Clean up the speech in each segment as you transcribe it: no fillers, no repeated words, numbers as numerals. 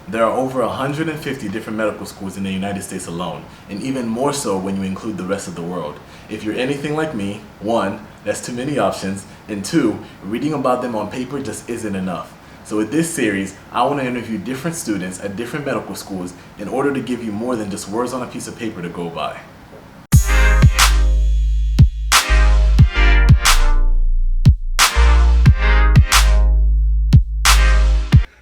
There are over 150 different medical schools in the United States alone, and even more so when you include the rest of the world. If you're anything like me, one, that's too many options, and two, reading about them on paper just isn't enough. So with this series, I want to interview different students at different medical schools in order to give you more than just words on a piece of paper to go by.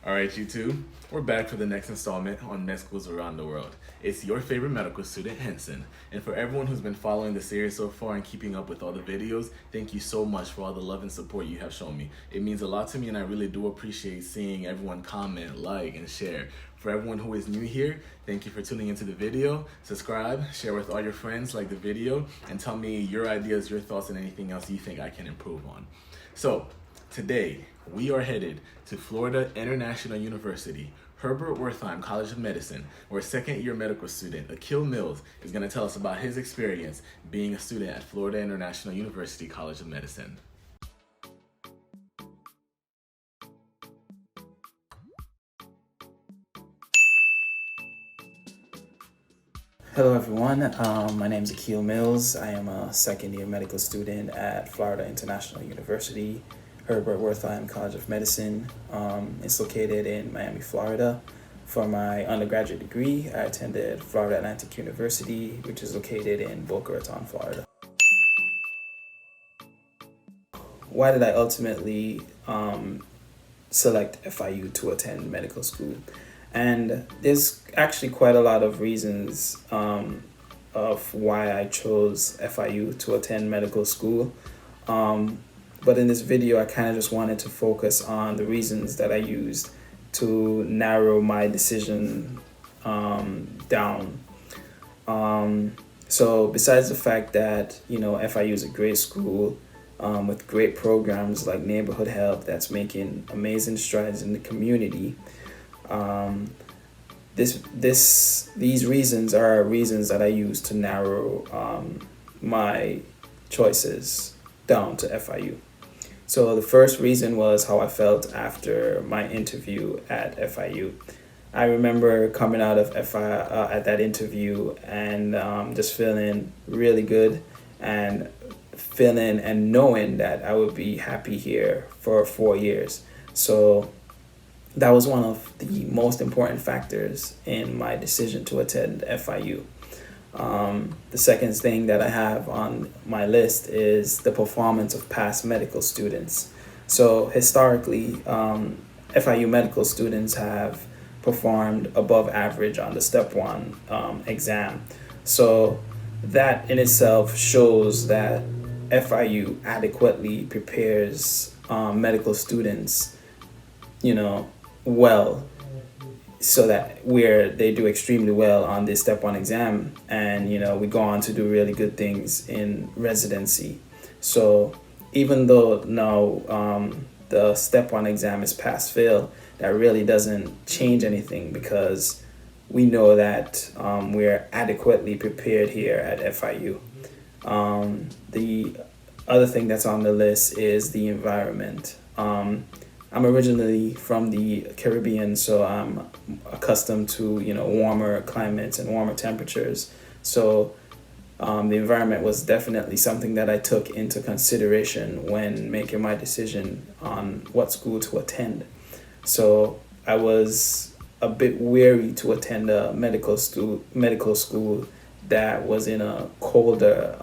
Alright YouTube, we're back for the next installment on med schools around the world. It's your favorite medical student, Henson. And for everyone who's been following the series so far and keeping up with all the videos, thank you so much for all the love and support you have shown me. It means a lot to me and I really do appreciate seeing everyone comment, like, and share. For everyone who is new here, thank you for tuning into the video. Subscribe, share with all your friends, like the video, and tell me your ideas, your thoughts, and anything else you think I can improve on. So, today, we are headed to Florida International University, Herbert Wertheiim College of Medicine, where second-year medical student Aqiyl Mills is going to tell us about his experience being a student at Florida International University College of Medicine. Hello everyone, my name is Aqiyl Mills. I am a second-year medical student at Florida International University, Herbert Wertheiim College of Medicine. It's located in Miami, Florida. For my undergraduate degree, I attended Florida Atlantic University, which is located in Boca Raton, Florida. Why did I ultimately select FIU to attend medical school? And there's actually quite a lot of reasons of why I chose FIU to attend medical school. But in this video, I kind of just wanted to focus on the reasons that I used to narrow my decision down. So besides the fact that, FIU is a great school with great programs like neighborhood health that's making amazing strides in the community, these reasons are reasons that I use to narrow my choices down to FIU. So the first reason was how I felt after my interview at FIU. I remember coming out of at that interview and just feeling really good and feeling and knowing that I would be happy here for 4 years. So that was one of the most important factors in my decision to attend FIU. The second thing that I have on my list is the performance of past medical students. So historically, FIU medical students have performed above average on the Step 1 exam. So that in itself shows that FIU adequately prepares medical students, well, so that they do extremely well on this Step 1 exam, and we go on to do really good things in residency. So even though now the Step 1 exam is pass fail, that really doesn't change anything because we know that we're adequately prepared here at FIU. The other thing that's on the list is the environment. I'm originally from the Caribbean, so I'm accustomed to warmer climates and warmer temperatures. So the environment was definitely something that I took into consideration when making my decision on what school to attend. So I was a bit wary to attend a medical school that was in a colder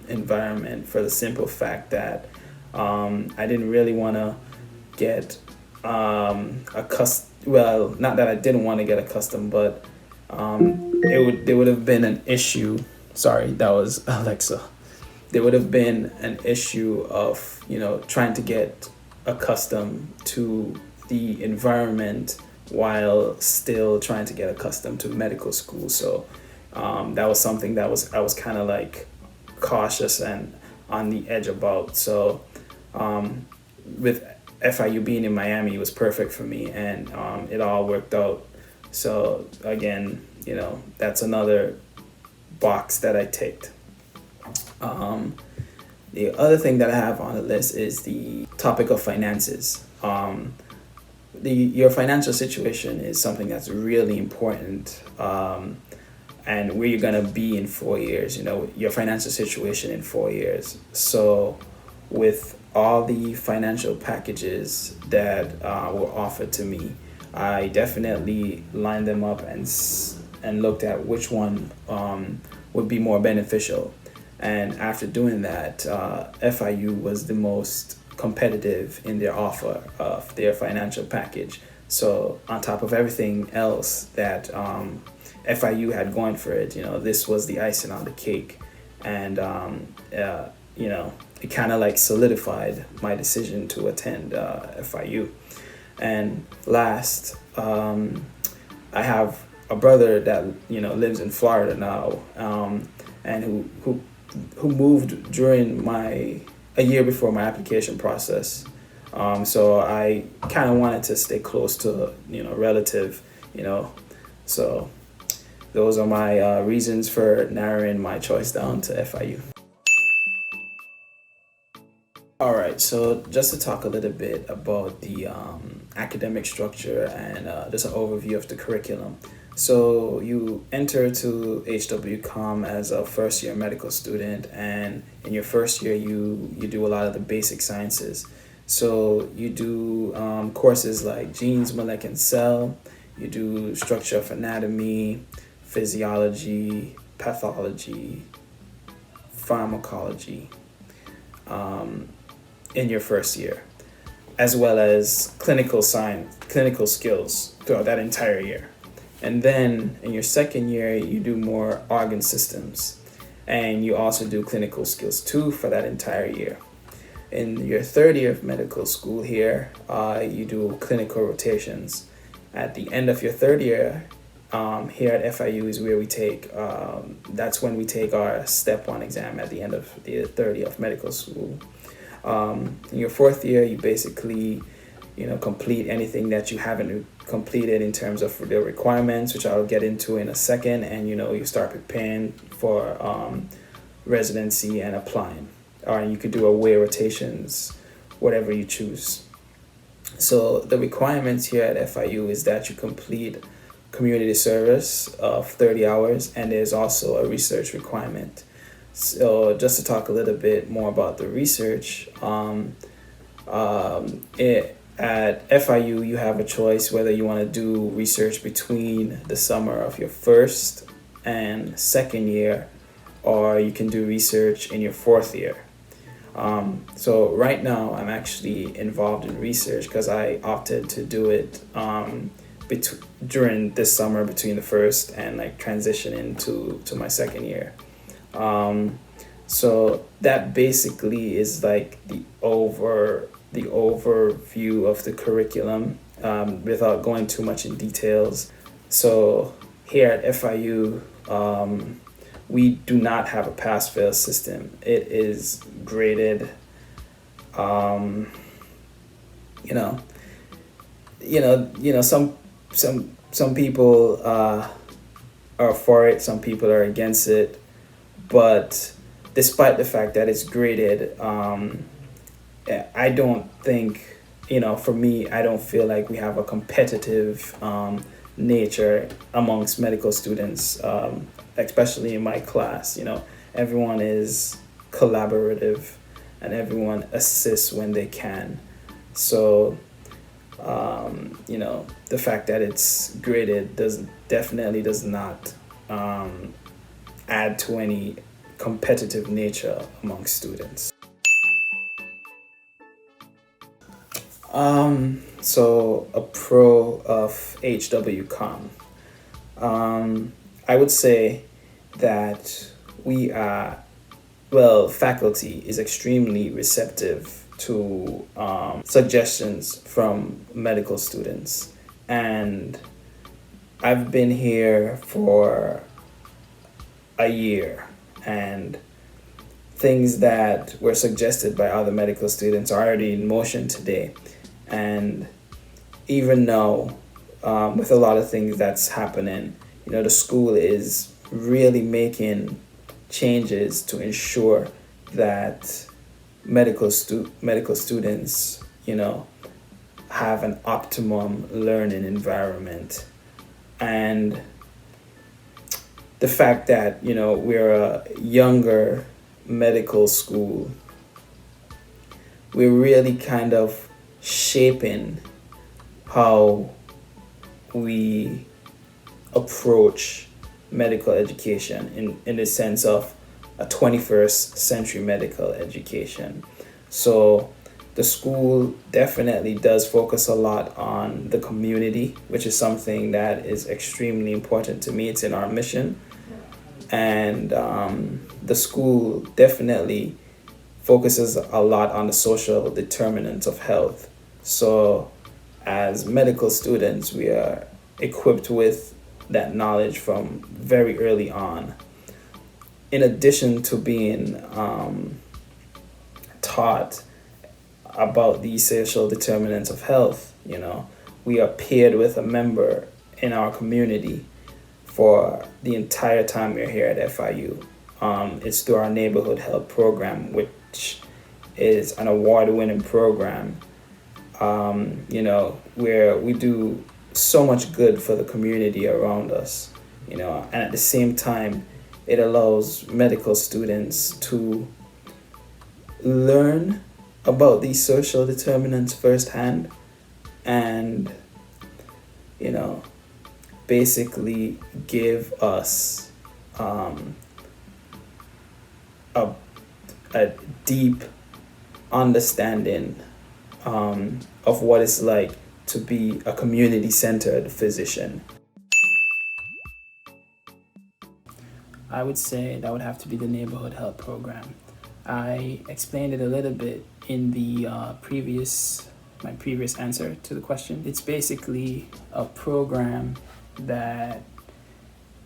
environment, for the simple fact that I didn't really want to get not that I didn't want to get accustomed, but there would have been an issue. Sorry, that was Alexa. There would have been an issue of trying to get accustomed to the environment while still trying to get accustomed to medical school. So that was something that I was kind of like cautious and on the edge about. So with FIU being in Miami, it was perfect for me, and it all worked out. So again, that's another box that I ticked. The other thing that I have on the list is the topic of finances. your financial situation is something that's really important, and where you're gonna be in 4 years. Your financial situation in 4 years. So, with all the financial packages that were offered to me, I definitely lined them up and looked at which one would be more beneficial. And after doing that, FIU was the most competitive in their offer of their financial package. So on top of everything else that FIU had going for it, this was the icing on the cake. And it kind of like solidified my decision to attend FIU. And last, I have a brother that lives in Florida now, and who moved during a year before my application process. So I kind of wanted to stay close to relative, So those are my reasons for narrowing my choice down to FIU. All right, so just to talk a little bit about the academic structure and just an overview of the curriculum. So you enter to HWCOM as a first-year medical student, and in your first year, you do a lot of the basic sciences. So you do courses like genes, molecular, and cell. You do structure of anatomy, physiology, pathology, pharmacology. In your first year, as well as clinical skills throughout that entire year. And then in your second year, you do more organ systems, and you also do clinical skills too for that entire year. In your third year of medical school here, you do clinical rotations. At the end of your third year, here at FIU is where that's when we take our step 1 exam at the end of the third year of medical school. In your fourth year, you basically, complete anything that you haven't completed in terms of the requirements, which I'll get into in a second, and you start preparing for residency and applying. Or you could do away rotations, whatever you choose. So the requirements here at FIU is that you complete community service of 30 hours, and there's also a research requirement. So just to talk a little bit more about the research, at FIU you have a choice whether you want to do research between the summer of your first and second year, or you can do research in your fourth year. So right now I'm actually involved in research because I opted to do it during this summer between the first and transition into my second year. So that basically is the overview of the curriculum, without going too much in details. So here at FIU, we do not have a pass-fail system. It is graded. Some people are for it, some people are against it, but despite the fact that it's graded, I don't think, for me, I don't feel like we have a competitive nature amongst medical students, especially in my class. Everyone is collaborative and everyone assists when they can. So, the fact that it's graded definitely does not add to any competitive nature amongst students. So a pro of HWCOM. I would say that faculty is extremely receptive to suggestions from medical students. And I've been here for a year, and things that were suggested by other medical students are already in motion today. And even now, with a lot of things that's happening, the school is really making changes to ensure that medical students, have an optimum learning environment. And the fact that, we're a younger medical school, we're really kind of shaping how we approach medical education in the sense of a 21st century medical education. So the school definitely does focus a lot on the community, which is something that is extremely important to me. It's in our mission. And the school definitely focuses a lot on the social determinants of health. So as medical students, we are equipped with that knowledge from very early on. In addition to being taught about these social determinants of health, we are paired with a member in our community for the entire time we're here at FIU. It's through our neighborhood health program, which is an award-winning program, where we do so much good for the community around us, and at the same time, it allows medical students to learn about these social determinants firsthand and, basically give us a deep understanding of what it's like to be a community-centered physician. I would say that would have to be the neighborhood health program. I explained it a little bit in the my previous answer to the question. It's basically a program that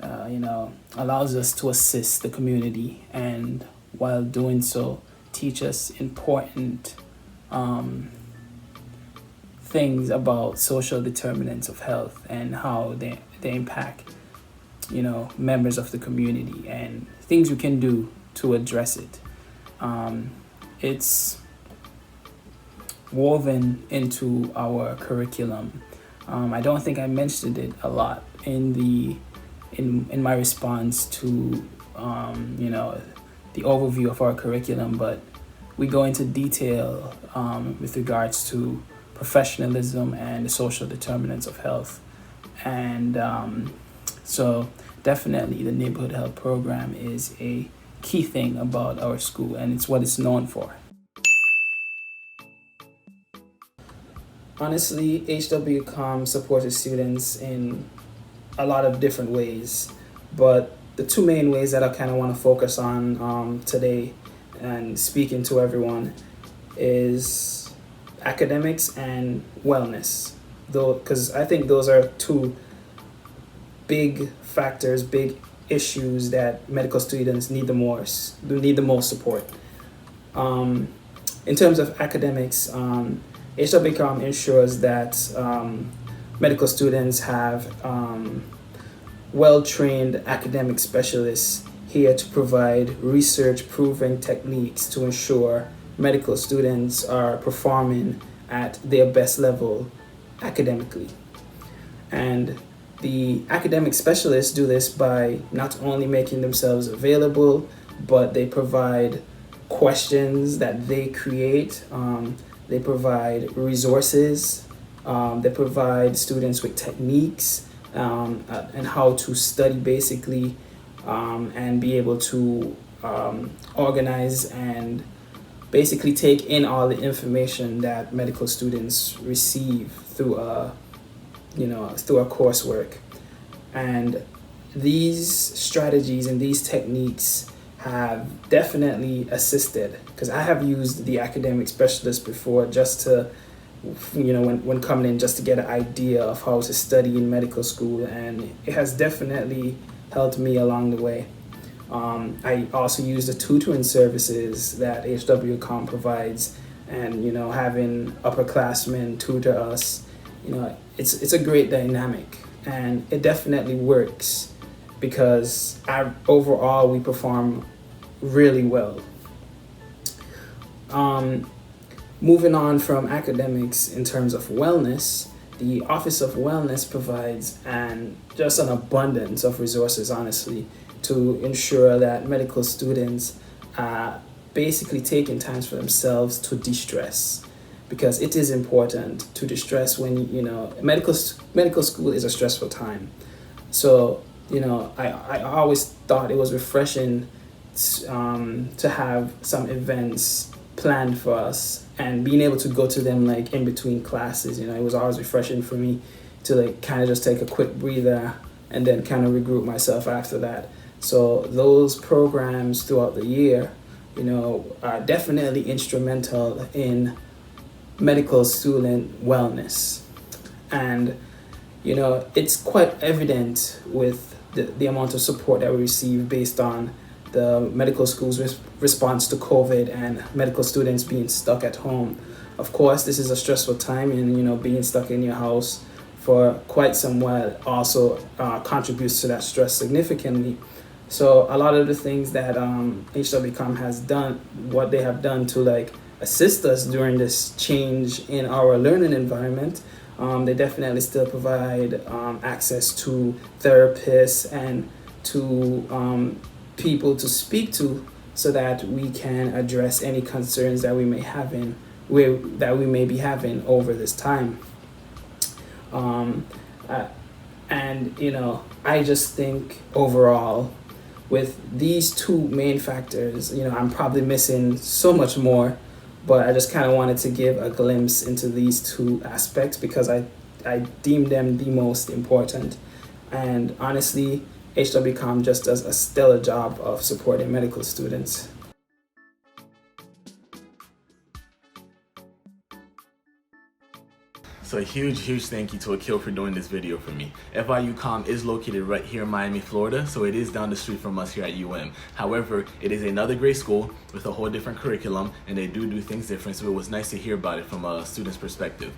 allows us to assist the community, and while doing so, teach us important things about social determinants of health and how they impact members of the community and things we can do to address it. It's woven into our curriculum. I don't think I mentioned it a lot in my response to the overview of our curriculum, but we go into detail with regards to professionalism and the social determinants of health. And so definitely the neighborhood health program is a key thing about our school, and it's what it's known for. Honestly, HWCOM supported students in a lot of different ways, but the two main ways that I kind of want to focus on today and speaking to everyone is academics and wellness, though, because I think those are two big factors, big issues that medical students need the most support. In terms of academics, HWCOM ensures that medical students have well-trained academic specialists here to provide research-proven techniques to ensure medical students are performing at their best level academically. And the academic specialists do this by not only making themselves available, but they provide questions that they create. They provide resources. They provide students with techniques and how to study basically, and be able to organize and basically take in all the information that medical students receive through through our coursework. And these strategies and these techniques have definitely assisted, because I have used the academic specialist before just to, when coming in, just to get an idea of how to study in medical school, and it has definitely helped me along the way. I also use the tutoring services that HWCOM provides, and having upperclassmen tutor us, it's a great dynamic, and it definitely works because overall we perform really well. moving on from academics in terms of wellness, the Office of Wellness provides just an abundance of resources, honestly, to ensure that medical students are basically taking times for themselves to de-stress, because it is important to de-stress when, medical school is a stressful time. So, I always thought it was refreshing to have some events planned for us and being able to go to them like in between classes. It was always refreshing for me to like kind of just take a quick breather and then kind of regroup myself after that. So those programs throughout the year, are definitely instrumental in medical student wellness. And it's quite evident with the amount of support that we receive based on the medical school's response to COVID and medical students being stuck at home. Of course, this is a stressful time, and being stuck in your house for quite some while also contributes to that stress significantly. So a lot of the things that HWCOM has done, what they have done to like assist us during this change in our learning environment, they definitely still provide access to therapists and to people to speak to, so that we can address any concerns that we may be having over this time. I just think overall, with these two main factors, I'm probably missing so much more, but I just kind of wanted to give a glimpse into these two aspects because I deem them the most important. And honestly, HWCOM just does a stellar job of supporting medical students. So a huge thank you to Aqiyl for doing this video for me. FIUCOM is located right here in Miami, Florida, so it is down the street from us here at UM. However, it is another great school with a whole different curriculum, and they do things different, so it was nice to hear about it from a student's perspective.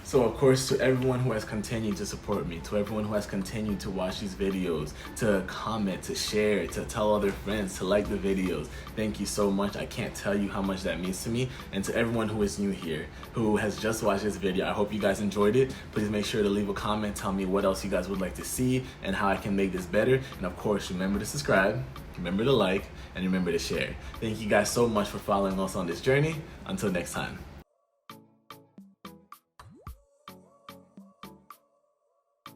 So of course, to everyone who has continued to support me, to everyone who has continued to watch these videos, to comment, to share, to tell other friends, to like the videos, thank you so much. I can't tell you how much that means to me. And to everyone who is new here, who has just watched this video, I hope you guys enjoyed it. Please make sure to leave a comment, tell me what else you guys would like to see and how I can make this better. And of course, remember to subscribe, remember to like, and remember to share. Thank you guys so much for following us on this journey. Until next time.